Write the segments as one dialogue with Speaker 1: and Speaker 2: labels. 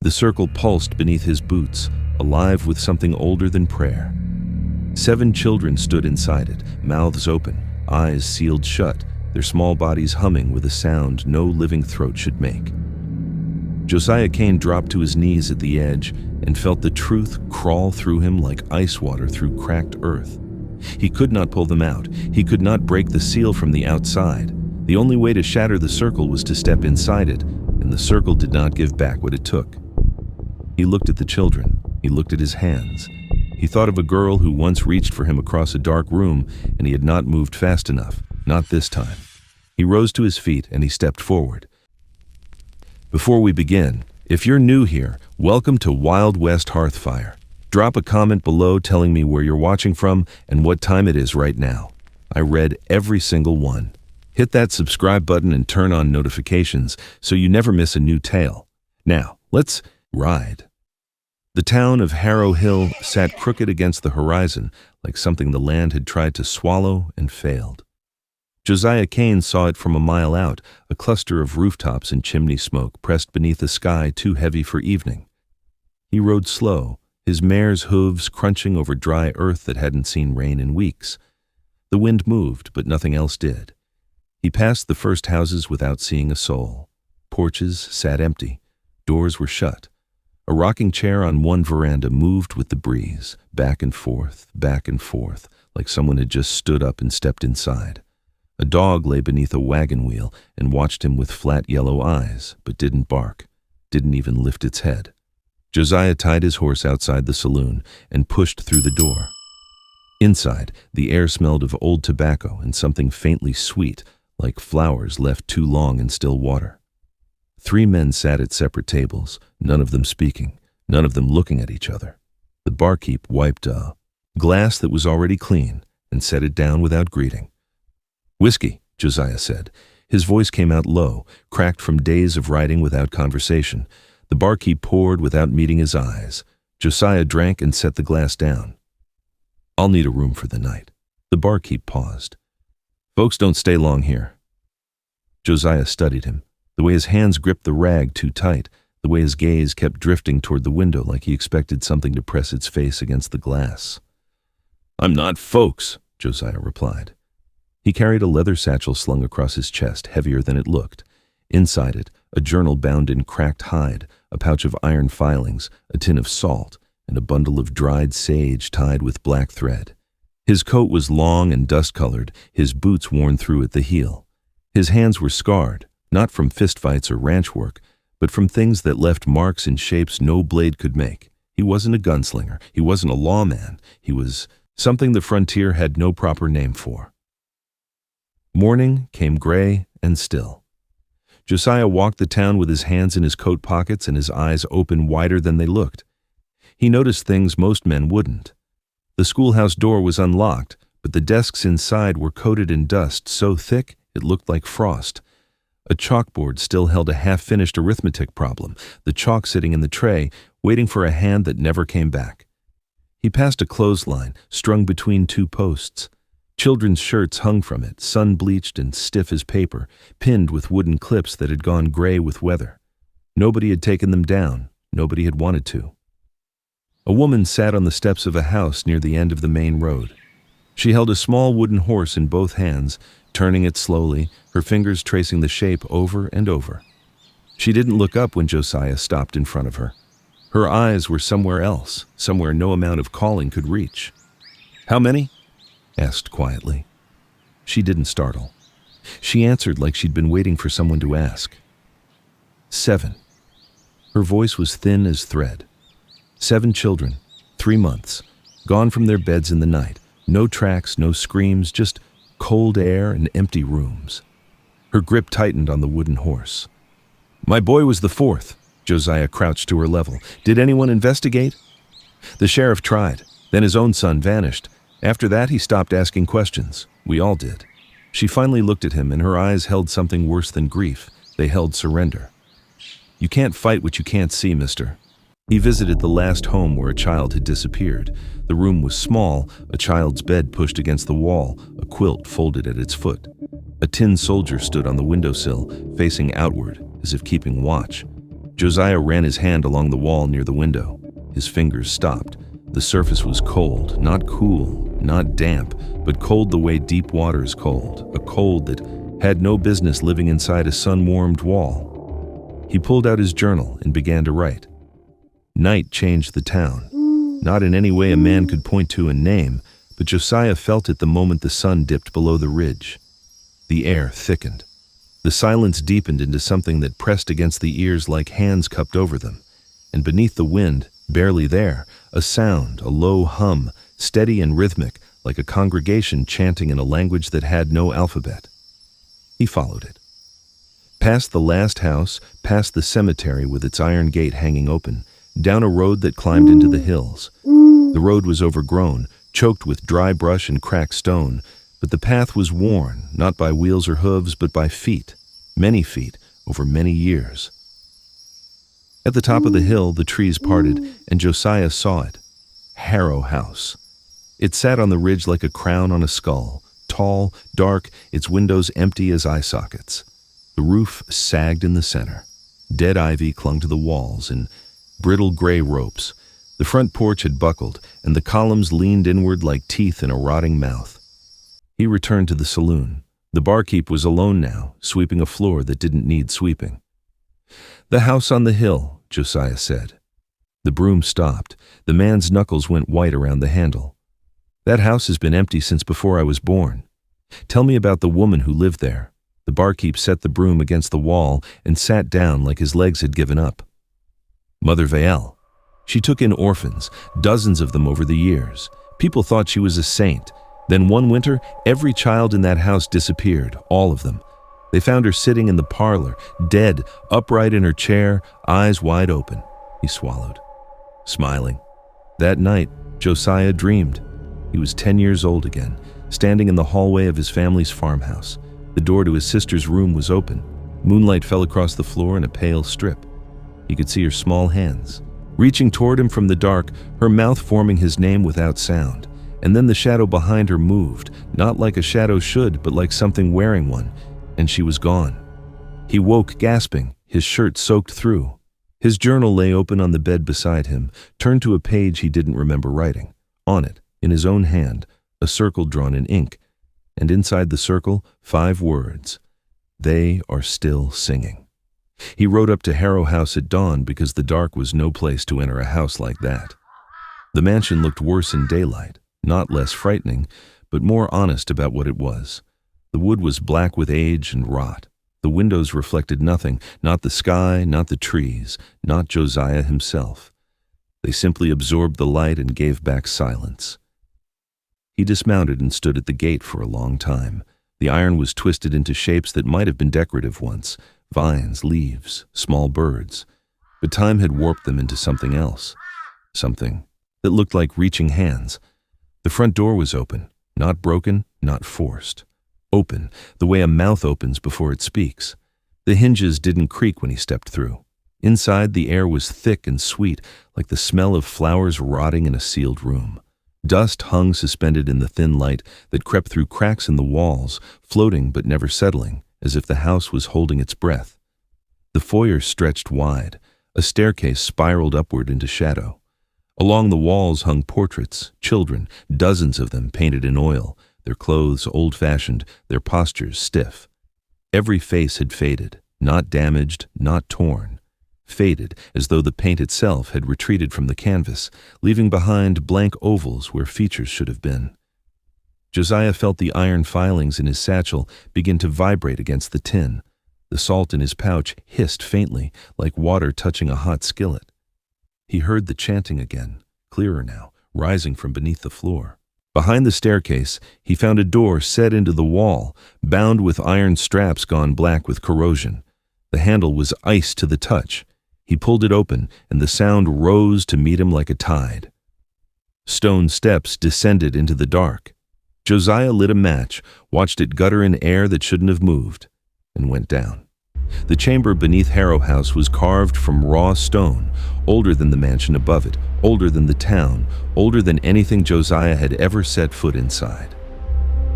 Speaker 1: The circle pulsed beneath his boots, alive with something older than prayer. 7 children stood inside it, mouths open, eyes sealed shut, their small bodies humming with a sound no living throat should make. Josiah Kane dropped to his knees at the edge and felt the truth crawl through him like ice water through cracked earth. He could not pull them out. He could not break the seal from the outside. The only way to shatter the circle was to step inside it, and the circle did not give back what it took. He looked at the children. He looked at his hands. He thought of a girl who once reached for him across a dark room, and he had not moved fast enough. Not this time. He rose to his feet and he stepped forward. Before we begin, if you're new here, welcome to Wild West Hearthfire. Drop a comment below telling me where you're watching from and what time it is right now. I read every single one. Hit that subscribe button and turn on notifications so you never miss a new tale. Now, let's ride. The town of Harrow Hill sat crooked against the horizon like something the land had tried to swallow and failed. Josiah Kane saw it from a mile out, a cluster of rooftops and chimney smoke pressed beneath a sky too heavy for evening. He rode slow, his mare's hooves crunching over dry earth that hadn't seen rain in weeks. The wind moved, but nothing else did. He passed the first houses without seeing a soul. Porches sat empty. Doors were shut. A rocking chair on one veranda moved with the breeze, back and forth, like someone had just stood up and stepped inside. A dog lay beneath a wagon wheel and watched him with flat yellow eyes, but didn't bark, didn't even lift its head. Josiah tied his horse outside the saloon and pushed through the door. Inside, the air smelled of old tobacco and something faintly sweet, like flowers left too long in still water. 3 men sat at separate tables, none of them speaking, none of them looking at each other. The barkeep wiped a glass that was already clean and set it down without greeting. "Whiskey," Josiah said. His voice came out low, cracked from days of riding without conversation. The barkeep poured without meeting his eyes. Josiah drank and set the glass down. "I'll need a room for the night." The barkeep paused. "Folks don't stay long here." Josiah studied him, the way his hands gripped the rag too tight, the way his gaze kept drifting toward the window like he expected something to press its face against the glass. "I'm not folks," Josiah replied. He carried a leather satchel slung across his chest, heavier than it looked. Inside it, a journal bound in cracked hide, a pouch of iron filings, a tin of salt, and a bundle of dried sage tied with black thread. His coat was long and dust-colored, his boots worn through at the heel. His hands were scarred, not from fistfights or ranch work, but from things that left marks in shapes no blade could make. He wasn't a gunslinger. He wasn't a lawman. He was something the frontier had no proper name for. Morning came gray and still. Josiah walked the town with his hands in his coat pockets and his eyes open wider than they looked. He noticed things most men wouldn't. The schoolhouse door was unlocked, but the desks inside were coated in dust so thick it looked like frost. A chalkboard still held a half-finished arithmetic problem, the chalk sitting in the tray, waiting for a hand that never came back. He passed a clothesline, strung between 2 posts. Children's shirts hung from it, sun-bleached and stiff as paper, pinned with wooden clips that had gone gray with weather. Nobody had taken them down. Nobody had wanted to. A woman sat on the steps of a house near the end of the main road. She held a small wooden horse in both hands, turning it slowly, her fingers tracing the shape over and over. She didn't look up when Josiah stopped in front of her. Her eyes were somewhere else, somewhere no amount of calling could reach. "How many?" asked quietly. She didn't startle. She answered like she'd been waiting for someone to ask. 7. Her voice was thin as thread. 7 children, 3 months, gone from their beds in the night. No tracks, no screams, just cold air and empty rooms. Her grip tightened on the wooden horse. "My boy was the 4th. Josiah crouched to her level. "Did anyone investigate?" "The sheriff tried. Then his own son vanished. After that, he stopped asking questions. We all did." She finally looked at him, and her eyes held something worse than grief. They held surrender. "You can't fight what you can't see, mister." He visited the last home where a child had disappeared. The room was small, a child's bed pushed against the wall, a quilt folded at its foot. A tin soldier stood on the windowsill, facing outward, as if keeping watch. Josiah ran his hand along the wall near the window. His fingers stopped. The surface was cold, not cool, not damp, but cold the way deep water is cold, a cold that had no business living inside a sun-warmed wall. He pulled out his journal and began to write. Night changed the town. Not in any way a man could point to and name, but Josiah felt it the moment the sun dipped below the ridge. The air thickened. The silence deepened into something that pressed against the ears like hands cupped over them. And beneath the wind, barely there, a sound, a low hum, steady and rhythmic, like a congregation chanting in a language that had no alphabet. He followed it. Past the last house, past the cemetery with its iron gate hanging open, down a road that climbed into the hills. The road was overgrown, choked with dry brush and cracked stone, but the path was worn, not by wheels or hooves, but by feet, many feet, over many years. At the top of the hill, the trees parted, and Josiah saw it. Harrow House. It sat on the ridge like a crown on a skull, tall, dark, its windows empty as eye sockets. The roof sagged in the center. Dead ivy clung to the walls in brittle gray ropes. The front porch had buckled, and the columns leaned inward like teeth in a rotting mouth. He returned to the saloon. The barkeep was alone now, sweeping a floor that didn't need sweeping. "The house on the hill," Josiah said. The broom stopped. The man's knuckles went white around the handle. "That house has been empty since before I was born. Tell me about the woman who lived there." The barkeep set the broom against the wall and sat down like his legs had given up. "Mother Vael. She took in orphans, dozens of them over the years. People thought she was a saint. Then one winter, every child in that house disappeared, all of them. They found her sitting in the parlor, dead, upright in her chair, eyes wide open." He swallowed, smiling. That night, Josiah dreamed. He was 10 years old again, standing in the hallway of his family's farmhouse. The door to his sister's room was open. Moonlight fell across the floor in a pale strip. He could see her small hands, reaching toward him from the dark, her mouth forming his name without sound. And then the shadow behind her moved, not like a shadow should, but like something wearing one, and she was gone. He woke gasping, his shirt soaked through. His journal lay open on the bed beside him, turned to a page he didn't remember writing. On it, in his own hand, a circle drawn in ink, and inside the circle, 5 words. "They are still singing." He rode up to Harrow House at dawn because the dark was no place to enter a house like that. The mansion looked worse in daylight, not less frightening, but more honest about what it was. The wood was black with age and rot. The windows reflected nothing, not the sky, not the trees, not Josiah himself. They simply absorbed the light and gave back silence. He dismounted and stood at the gate for a long time. The iron was twisted into shapes that might have been decorative once, vines, leaves, small birds. But time had warped them into something else, something that looked like reaching hands. The front door was open, not broken, not forced. Open, the way a mouth opens before it speaks. The hinges didn't creak when he stepped through. Inside, the air was thick and sweet, like the smell of flowers rotting in a sealed room. Dust hung suspended in the thin light that crept through cracks in the walls, floating but never settling, as if the house was holding its breath. The foyer stretched wide. A staircase spiraled upward into shadow. Along the walls hung portraits, children, dozens of them painted in oil, their clothes old-fashioned, their postures stiff. Every face had faded, not damaged, not torn. Faded, as though the paint itself had retreated from the canvas, leaving behind blank ovals where features should have been. Josiah felt the iron filings in his satchel begin to vibrate against the tin. The salt in his pouch hissed faintly, like water touching a hot skillet. He heard the chanting again, clearer now, rising from beneath the floor. Behind the staircase, he found a door set into the wall, bound with iron straps gone black with corrosion. The handle was ice to the touch. He pulled it open, and the sound rose to meet him like a tide. Stone steps descended into the dark. Josiah lit a match, watched it gutter in air that shouldn't have moved, and went down. The chamber beneath Harrow House was carved from raw stone, older than the mansion above it, older than the town, older than anything Josiah had ever set foot inside.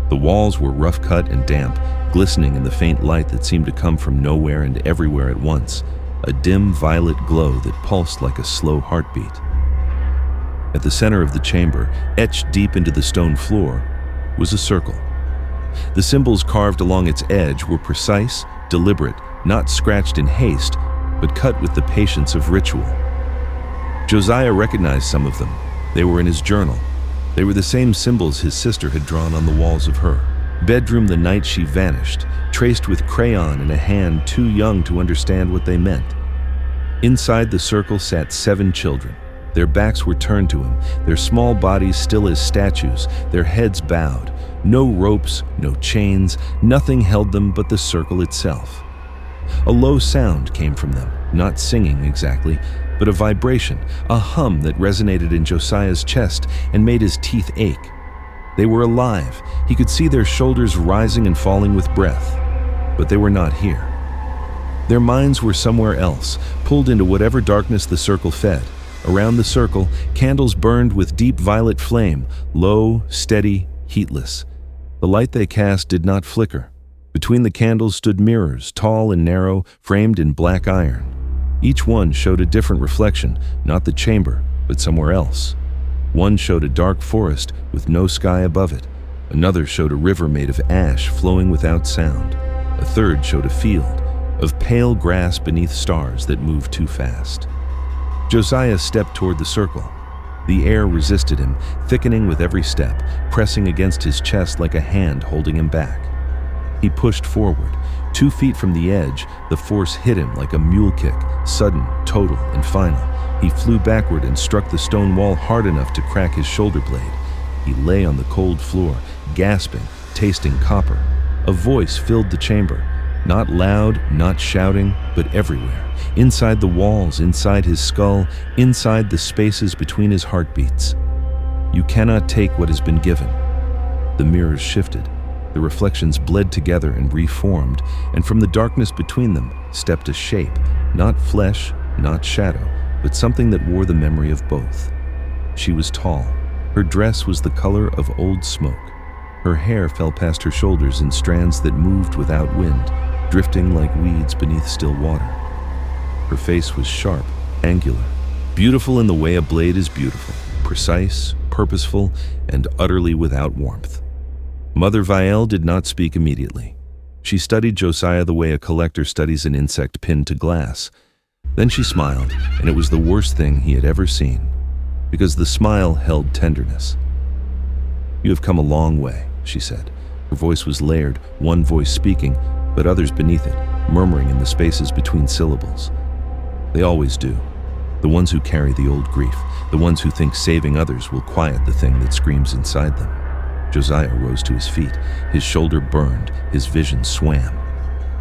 Speaker 1: The walls were rough-cut and damp, glistening in the faint light that seemed to come from nowhere and everywhere at once. a dim violet glow that pulsed like a slow heartbeat. At the center of the chamber, etched deep into the stone floor, was a circle. The symbols carved along its edge were precise, deliberate, not scratched in haste, but cut with the patience of ritual. Josiah recognized some of them. They were in his journal. They were the same symbols his sister had drawn on the walls of her bedroom the night she vanished, traced with crayon in a hand too young to understand what they meant. Inside the circle sat 7 children. Their backs were turned to him, their small bodies still as statues, their heads bowed. No ropes, no chains, nothing held them but the circle itself. A low sound came from them, not singing exactly, but a vibration, a hum that resonated in Josiah's chest and made his teeth ache. They were alive. He could see their shoulders rising and falling with breath. But they were not here. Their minds were somewhere else, pulled into whatever darkness the circle fed. Around the circle, candles burned with deep violet flame, low, steady, heatless. The light they cast did not flicker. Between the candles stood mirrors, tall and narrow, framed in black iron. Each one showed a different reflection, not the chamber, but somewhere else. One showed a dark forest with no sky above it. Another showed a river made of ash flowing without sound. A third showed a field of pale grass beneath stars that moved too fast. Josiah stepped toward the circle. The air resisted him, thickening with every step, pressing against his chest like a hand holding him back. He pushed forward. 2 feet from the edge, the force hit him like a mule kick, sudden, total, and final. He flew backward and struck the stone wall hard enough to crack his shoulder blade. He lay on the cold floor, gasping, tasting copper. A voice filled the chamber, not loud, not shouting, but everywhere. Inside the walls, inside his skull, inside the spaces between his heartbeats. You cannot take what has been given. The mirrors shifted. The reflections bled together and reformed, and from the darkness between them stepped a shape, not flesh, not shadow, but something that wore the memory of both. She was tall. Her dress was the color of old smoke. Her hair fell past her shoulders in strands that moved without wind, drifting like weeds beneath still water. Her face was sharp, angular, beautiful in the way a blade is beautiful, precise, purposeful, and utterly without warmth. Mother Vielle did not speak immediately. She studied Josiah the way a collector studies an insect pinned to glass. Then she smiled, and it was the worst thing he had ever seen, because the smile held tenderness. "You have come a long way," she said. Her voice was layered, one voice speaking, but others beneath it, murmuring in the spaces between syllables. They always do. The ones who carry the old grief, the ones who think saving others will quiet the thing that screams inside them. Josiah rose to his feet. His shoulder burned. His vision swam.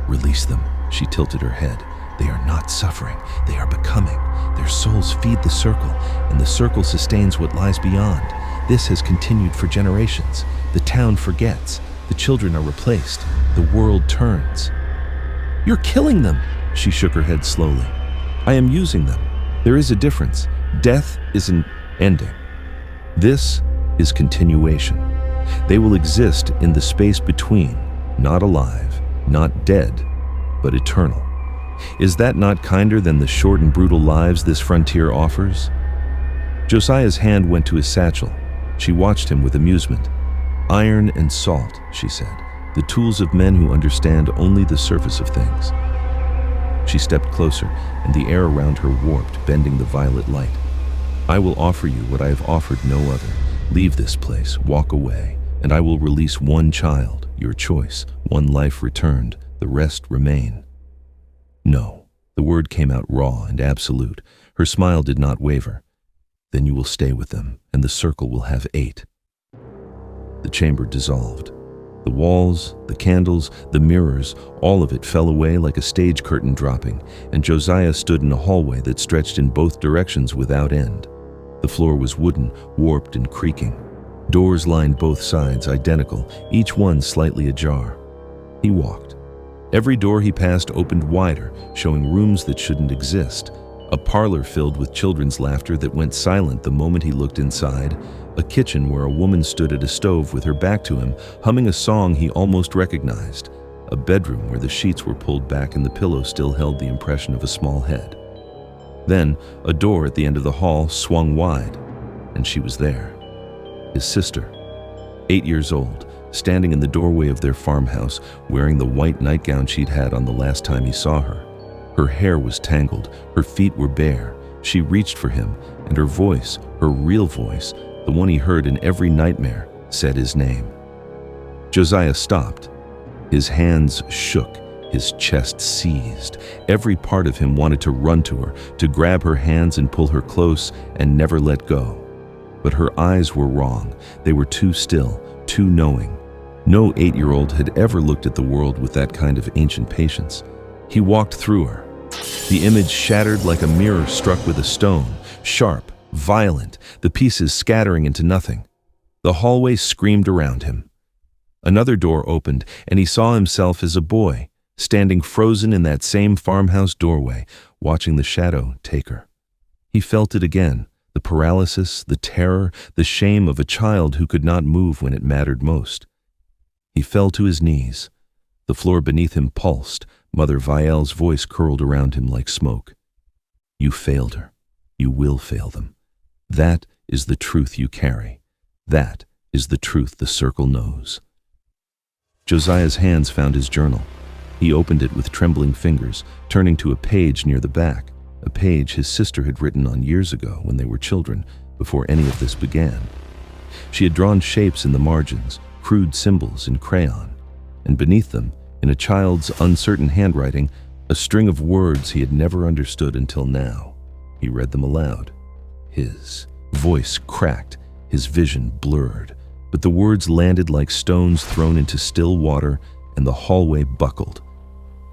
Speaker 1: "Release them," she tilted her head. "They are not suffering. They are becoming. Their souls feed the circle, and the circle sustains what lies beyond. This has continued for generations. The town forgets. The children are replaced. The world turns." "You're killing them," she shook her head slowly. "I am using them. There is a difference. Death isn't ending. This is continuation. They will exist in the space between, not alive, not dead, but eternal. Is that not kinder than the short and brutal lives this frontier offers?" Josiah's hand went to his satchel. She watched him with amusement. "Iron and salt," she said, "the tools of men who understand only the surface of things." She stepped closer, and the air around her warped, bending the violet light. "I will offer you what I have offered no other. Leave this place, walk away, and I will release one child, your choice, one life returned, the rest remain." "No." The word came out raw and absolute. Her smile did not waver. "Then you will stay with them, and the circle will have 8. The chamber dissolved. The walls, the candles, the mirrors, all of it fell away like a stage curtain dropping, and Josiah stood in a hallway that stretched in both directions without end. The floor was wooden, warped and creaking. Doors lined both sides, identical, each one slightly ajar. He walked. Every door he passed opened wider, showing rooms that shouldn't exist. A parlor filled with children's laughter that went silent the moment he looked inside. A kitchen where a woman stood at a stove with her back to him, humming a song he almost recognized. a bedroom where the sheets were pulled back and the pillow still held the impression of a small head. Then, a door at the end of the hall swung wide, and she was there. His sister, 8 years old, standing in the doorway of their farmhouse, wearing the white nightgown she'd had on the last time he saw her. Her hair was tangled, her feet were bare. She reached for him, and her voice, her real voice, the one he heard in every nightmare, said his name. Josiah stopped. His hands shook, his chest seized. Every part of him wanted to run to her, to grab her hands and pull her close and never let go. But her eyes were wrong. They were too still, too knowing. No 8-year-old had ever looked at the world with that kind of ancient patience. He walked through her. The image shattered like a mirror struck with a stone, sharp, violent, the pieces scattering into nothing. The hallway screamed around him. Another door opened, and he saw himself as a boy, standing frozen in that same farmhouse doorway, watching the shadow take her. He felt it again, the paralysis, the terror, the shame of a child who could not move when it mattered most. He fell to his knees. The floor beneath him pulsed. Mother Viel's voice curled around him like smoke. You failed her. You will fail them. That is the truth you carry. That is the truth the circle knows. Josiah's hands found his journal. He opened it with trembling fingers, turning to a page near the back, a page his sister had written on years ago when they were children, before any of this began. She had drawn shapes in the margins, crude symbols in crayon, and beneath them, in a child's uncertain handwriting, a string of words he had never understood until now. He read them aloud. His voice cracked, his vision blurred, but the words landed like stones thrown into still water, and the hallway buckled.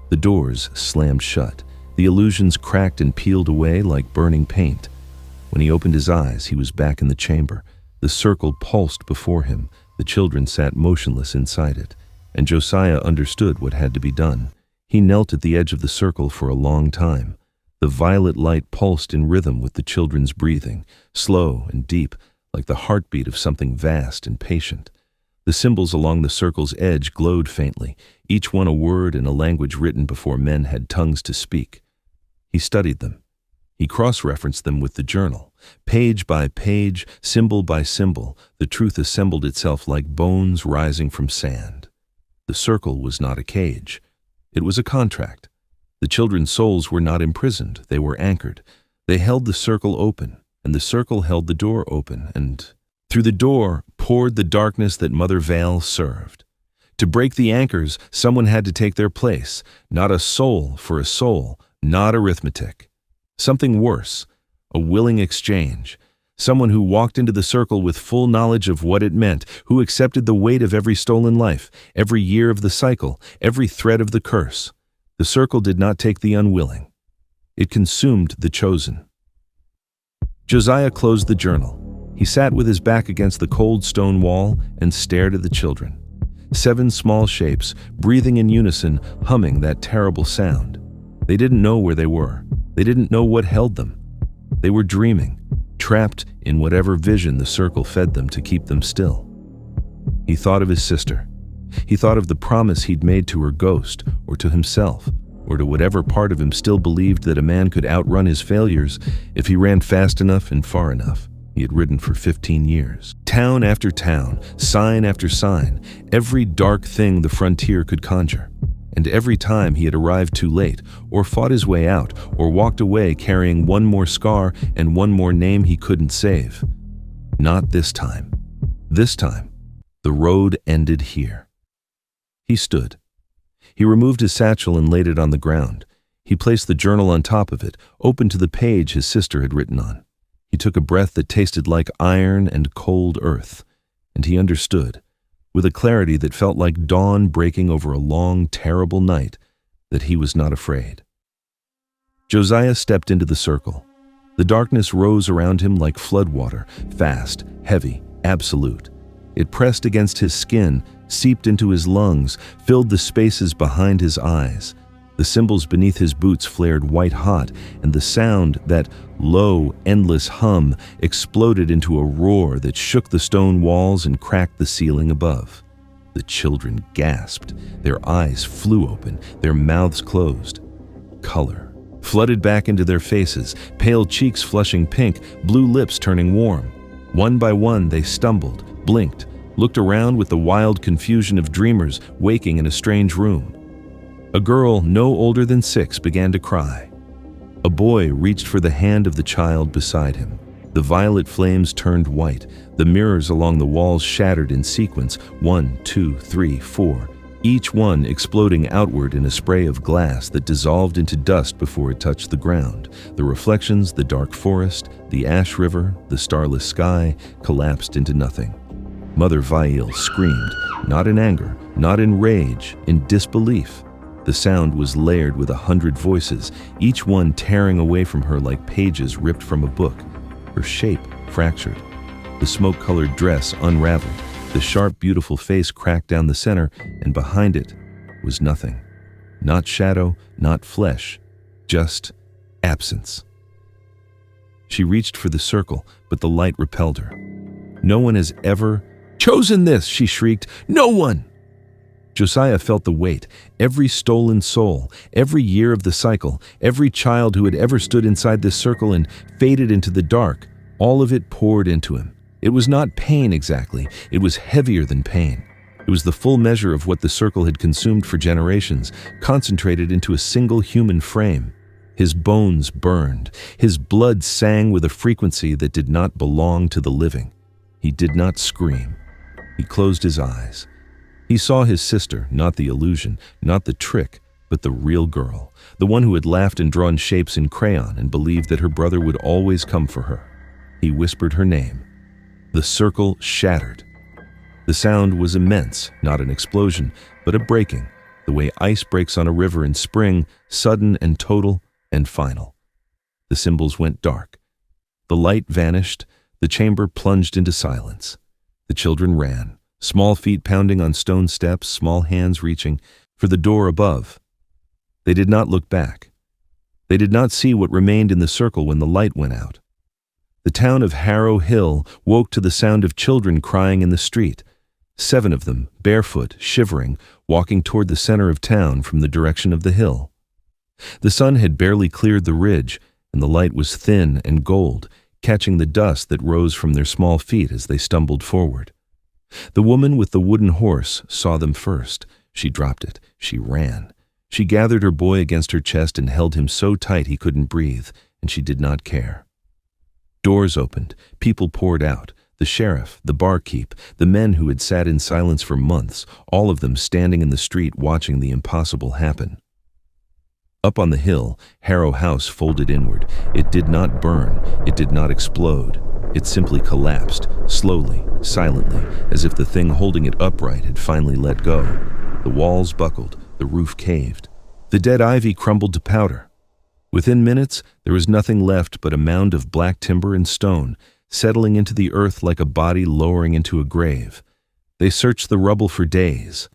Speaker 1: The doors slammed shut. The illusions cracked and peeled away like burning paint. When he opened his eyes, he was back in the chamber. The circle pulsed before him. The children sat motionless inside it, and Josiah understood what had to be done. He knelt at the edge of the circle for a long time. The violet light pulsed in rhythm with the children's breathing, slow and deep, like the heartbeat of something vast and patient. The symbols along the circle's edge glowed faintly, each one a word in a language written before men had tongues to speak. He studied them. He cross-referenced them with the journal. Page by page, symbol by symbol, the truth assembled itself like bones rising from sand. The circle was not a cage. It was a contract. The children's souls were not imprisoned. They were anchored. They held the circle open, and the circle held the door open, and through the door poured the darkness that Mother Viel served. To break the anchors, someone had to take their place. Not a soul for a soul, not arithmetic. Something worse, a willing exchange. Someone who walked into the circle with full knowledge of what it meant, who accepted the weight of every stolen life, every year of the cycle, every thread of the curse. The circle did not take the unwilling. It consumed the chosen. Josiah closed the journal. He sat with his back against the cold stone wall and stared at the children. 7 small shapes, breathing in unison, humming that terrible sound. They didn't know where they were. They didn't know what held them. They were dreaming, trapped in whatever vision the circle fed them to keep them still. He thought of his sister. He thought of the promise he'd made to her ghost, or to himself, or to whatever part of him still believed that a man could outrun his failures if he ran fast enough and far enough. He had ridden for 15 years. Town after town, sign after sign, every dark thing the frontier could conjure. And every time he had arrived too late, or fought his way out, or walked away carrying one more scar and one more name he couldn't save. Not this time. This time, the road ended here. He stood. He removed his satchel and laid it on the ground. He placed the journal on top of it, open to the page his sister had written on. He took a breath that tasted like iron and cold earth, and he understood, with a clarity that felt like dawn breaking over a long, terrible night, that he was not afraid. Josiah stepped into the circle. The darkness rose around him like floodwater, fast, heavy, absolute. It pressed against his skin, seeped into his lungs, filled the spaces behind his eyes. The cymbals beneath his boots flared white-hot, and the sound, that low, endless hum, exploded into a roar that shook the stone walls and cracked the ceiling above. The children gasped. Their eyes flew open, their mouths closed. Color flooded back into their faces, pale cheeks flushing pink, blue lips turning warm. One by one, they stumbled, blinked, looked around with the wild confusion of dreamers waking in a strange room. A girl no older than 6 began to cry. A boy reached for the hand of the child beside him. The violet flames turned white. The mirrors along the walls shattered in sequence, 1, 2, 3, 4, each one exploding outward in a spray of glass that dissolved into dust before it touched the ground. The reflections, the dark forest, the ash river, the starless sky collapsed into nothing. Mother Vail screamed, not in anger, not in rage, in disbelief. The sound was layered with 100 voices, each one tearing away from her like pages ripped from a book. Her shape fractured. The smoke-colored dress unraveled. The sharp, beautiful face cracked down the center, and behind it was nothing. Not shadow, not flesh, just absence. She reached for the circle, but the light repelled her. "No one has ever chosen this!" she shrieked. "No one!" Josiah felt the weight, every stolen soul, every year of the cycle, every child who had ever stood inside this circle and faded into the dark, all of it poured into him. It was not pain exactly, it was heavier than pain. It was the full measure of what the circle had consumed for generations, concentrated into a single human frame. His bones burned, his blood sang with a frequency that did not belong to the living. He did not scream. He closed his eyes. He saw his sister, not the illusion, not the trick, but the real girl, the one who had laughed and drawn shapes in crayon and believed that her brother would always come for her. He whispered her name. The circle shattered. The sound was immense, not an explosion, but a breaking, the way ice breaks on a river in spring, sudden and total and final. The symbols went dark. The light vanished. The chamber plunged into silence. The children ran. Small feet pounding on stone steps, small hands reaching for the door above. They did not look back. They did not see what remained in the circle when the light went out. The town of Harrow Hill woke to the sound of children crying in the street, 7 of them, barefoot, shivering, walking toward the center of town from the direction of the hill. The sun had barely cleared the ridge, and the light was thin and gold, catching the dust that rose from their small feet as they stumbled forward. The woman with the wooden horse saw them first. She dropped it. She ran. She gathered her boy against her chest and held him so tight he couldn't breathe, and she did not care. Doors opened. People poured out. The sheriff, the barkeep, the men who had sat in silence for months, all of them standing in the street watching the impossible happen. Up on the hill, Harrow House folded inward. It did not burn. It did not explode. It simply collapsed, slowly, silently, as if the thing holding it upright had finally let go. The walls buckled, the roof caved. The dead ivy crumbled to powder. Within minutes, there was nothing left but a mound of black timber and stone, settling into the earth like a body lowering into a grave. They searched the rubble for days.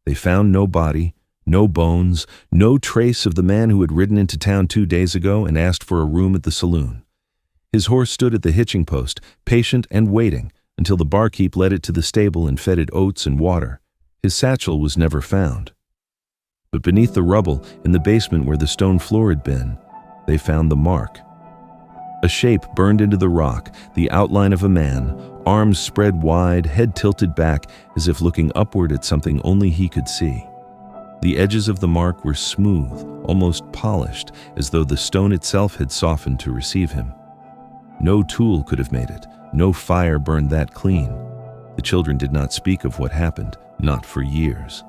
Speaker 1: They found no body, no bones, no trace of the man who had ridden into town 2 days ago and asked for a room at the saloon. His horse stood at the hitching post, patient and waiting, until the barkeep led it to the stable and fed it oats and water. His satchel was never found. But beneath the rubble, in the basement where the stone floor had been, they found the mark. A shape burned into the rock, the outline of a man, arms spread wide, head tilted back, as if looking upward at something only he could see. The edges of the mark were smooth, almost polished, as though the stone itself had softened to receive him. No tool could have made it. No fire burned that clean. The children did not speak of what happened, not for years.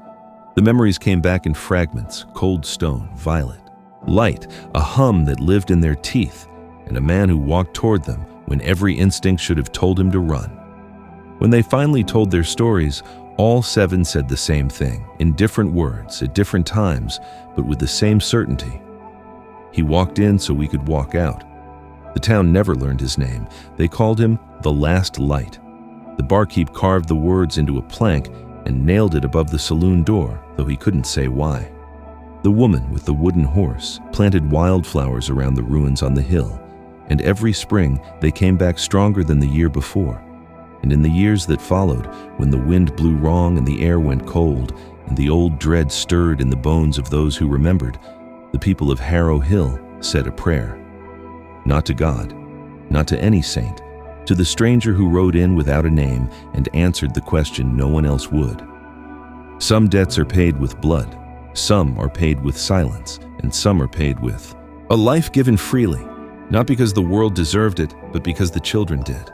Speaker 1: The memories came back in fragments, cold stone, violet. Light, a hum that lived in their teeth, and a man who walked toward them when every instinct should have told him to run. When they finally told their stories, all 7 said the same thing, in different words, at different times, but with the same certainty. He walked in so we could walk out. The town never learned his name. They called him the Last Light. The barkeep carved the words into a plank and nailed it above the saloon door, though he couldn't say why. The woman with the wooden horse planted wildflowers around the ruins on the hill, and every spring they came back stronger than the year before. And in the years that followed, when the wind blew wrong and the air went cold, and the old dread stirred in the bones of those who remembered, the people of Harrow Hill said a prayer. Not to God, not to any saint, to the stranger who rode in without a name and answered the question no one else would. Some debts are paid with blood, some are paid with silence, and some are paid with a life given freely, not because the world deserved it, but because the children did.